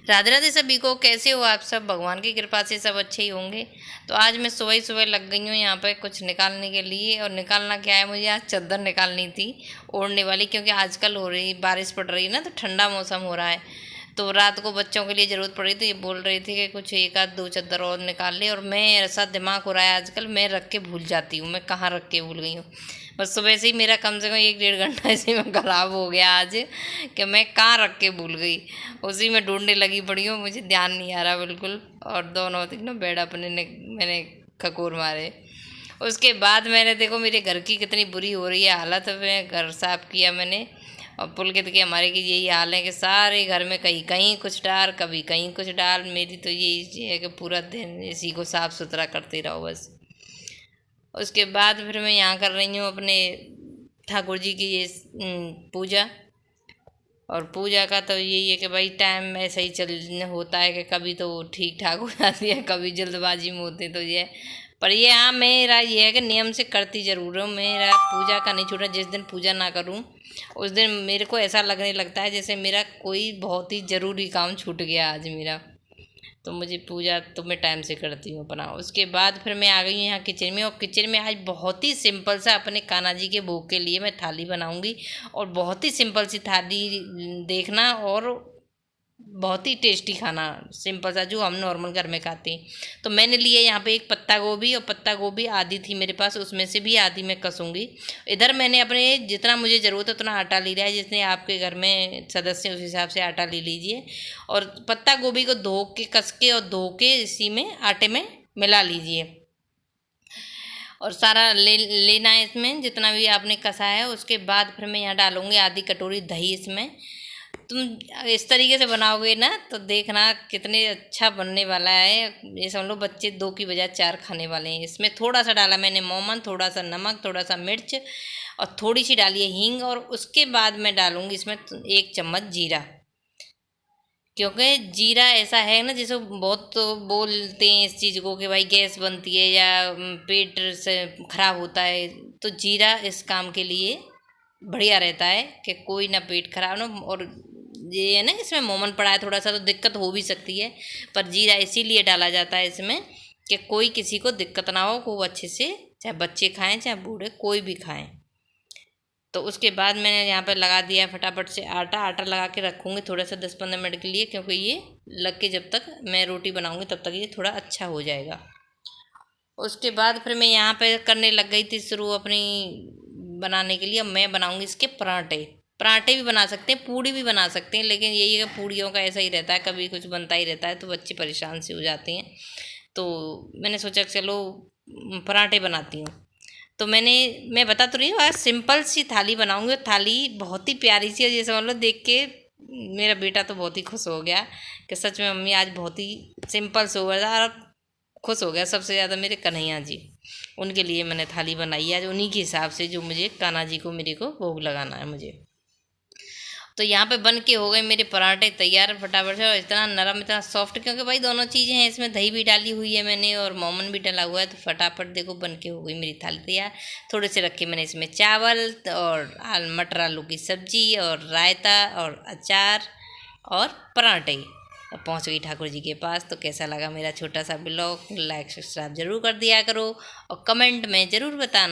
राधे राधे सभी को। कैसे हो आप सब? भगवान की कृपा से सब अच्छे ही होंगे। तो आज मैं सुबह ही सुबह लग गई हूँ यहाँ पे कुछ निकालने के लिए। और निकालना क्या है, मुझे आज चादर निकालनी थी ओढ़ने वाली, क्योंकि आजकल हो रही बारिश पड़ रही है ना, तो ठंडा मौसम हो रहा है। तो रात को बच्चों के लिए ज़रूरत पड़ी, तो ये बोल रही थी कि कुछ एक आध दो चादर और निकाल ले। और मैं ऐसा दिमाग हो रहा है आजकल, मैं रख के भूल जाती हूँ, मैं कहाँ रख के भूल गई हूँ। बस सुबह से ही मेरा कम से कम 1-1.5 घंटा ऐसे में ख़राब हो गया आज, कि मैं कहाँ रख के भूल गई। उसी में ढूंढने लगी पड़ी हूँ, मुझे ध्यान नहीं आ रहा बिल्कुल। और दोनों तीनों बेड अपने ने मैंने खकोर मारे। उसके बाद मैंने देखो मेरे घर की कितनी बुरी हो रही है हालत। मैं घर साफ़ किया मैंने, और पुलकित के हमारे की यही हाल है कि सारे घर में कहीं कहीं कुछ डाल, कभी कहीं कुछ डाल। मेरी तो यही है कि पूरा दिन इसी को साफ़ सुथरा करते रहो बस। उसके बाद फिर मैं यहाँ कर रही हूँ अपने ठाकुर जी की ये पूजा। और पूजा का तो यही है कि भाई टाइम ऐसा ही चल होता है कि कभी तो ठीक ठाक हो जाती है, कभी जल्दबाजी में होते तो ये। पर ये हाँ, मेरा ये है कि नियम से करती ज़रूर हूँ। मेरा पूजा का नहीं छूटा। जिस दिन पूजा ना करूँ उस दिन मेरे को ऐसा लगने लगता है जैसे मेरा कोई बहुत ही ज़रूरी काम छूट गया आज मेरा। तो मुझे पूजा तो मैं टाइम से करती हूँ अपना। उसके बाद फिर मैं आ गई यहाँ किचन में। और किचन में आज बहुत ही सिंपल सा अपने कान्हा जी के भोग के लिए मैं थाली बनाऊँगी। और बहुत ही सिंपल सी थाली देखना, और बहुत ही टेस्टी खाना, सिंपल सा जो हम नॉर्मल घर में खाते हैं। तो मैंने लिया यहाँ पे एक पत्ता गोभी, और पत्ता गोभी आधी थी मेरे पास, उसमें से भी आधी मैं कसूँगी। इधर मैंने अपने जितना मुझे ज़रूरत है उतना आटा ले लिया है। जितने आपके घर में सदस्य उस हिसाब से आटा ले लीजिए। और पत्ता गोभी को धो के कस के और धो के इसी में आटे में मिला लीजिए। और सारा लेना है इसमें जितना भी आपने कसा है। उसके बाद फिर मैं यहाँ डालूँगी आधी कटोरी दही। इसमें तुम इस तरीके से बनाओगे ना तो देखना कितने अच्छा बनने वाला है। ये समझ लो बच्चे 2 की बजाय 4 खाने वाले हैं। इसमें थोड़ा सा डाला मैंने मोमन, थोड़ा सा नमक, थोड़ा सा मिर्च, और थोड़ी सी डाली है हींग। और उसके बाद मैं डालूँगी इसमें 1 चम्मच जीरा, क्योंकि जीरा ऐसा है ना जिसे बहुत तो बोलते हैं इस चीज़ को कि भाई गैस बनती है या पेट से खराब होता है। तो जीरा इस काम के लिए बढ़िया रहता है कि कोई ना पेट खराब ना। और ये है ना इसमें मोमन पड़ा है थोड़ा सा, तो दिक्कत हो भी सकती है। पर जीरा इसीलिए डाला जाता है इसमें कि कोई किसी को दिक्कत ना हो, को अच्छे से चाहे बच्चे खाएं चाहे बूढ़े कोई भी खाएं। तो उसके बाद मैंने यहाँ पर लगा दिया है फटाफट से आटा लगा के रखूँगी थोड़ा सा 10-15 मिनट के लिए, क्योंकि ये लग के जब तक मैं रोटी बनाऊँगी तब तक ये थोड़ा अच्छा हो जाएगा। उसके बाद फिर मैं यहाँ पे करने लग गई थी शुरू अपनी बनाने के लिए। मैं बनाऊँगी इसके पराठे। पराठे भी बना सकते हैं, पूड़ी भी बना सकते हैं, लेकिन यही है कि पूड़ियों का ऐसा ही रहता है, कभी कुछ बनता ही रहता है तो बच्चे परेशान से हो जाते हैं। तो मैंने सोचा चलो पराठे बनाती हूँ। तो मैं बता तो रही हूँ आज सिंपल सी थाली बनाऊंगी। थाली बहुत ही प्यारी सी है, ये समझ लो देख के मेरा बेटा तो बहुत ही खुश हो गया कि सच में मम्मी आज बहुत ही सिंपल सोबर था। और खुश हो गया सबसे ज़्यादा मेरे कन्हैया जी, उनके लिए मैंने थाली बनाई है आज, उन्हीं के हिसाब से जो मुझे कान्हा जी को मेरे को भोग लगाना है मुझे। तो यहाँ पे बन के हो गए मेरे पराठे तैयार फटाफट से। और इतना नरम इतना सॉफ्ट, क्योंकि भाई दोनों चीज़ें हैं इसमें, दही भी डाली हुई है मैंने और मोमन भी डाला हुआ है। तो फटाफट देखो बन के हो गई मेरी थाली तैयार। थोड़े से रखे मैंने इसमें चावल और मटर आलू की सब्जी और रायता और अचार और पराठे। अब पहुँच गई ठाकुर जी के पास। तो कैसा लगा मेरा छोटा सा ब्लॉग? लाइक सब्सक्राइब जरूर कर दिया करो और कमेंट में ज़रूर बताना।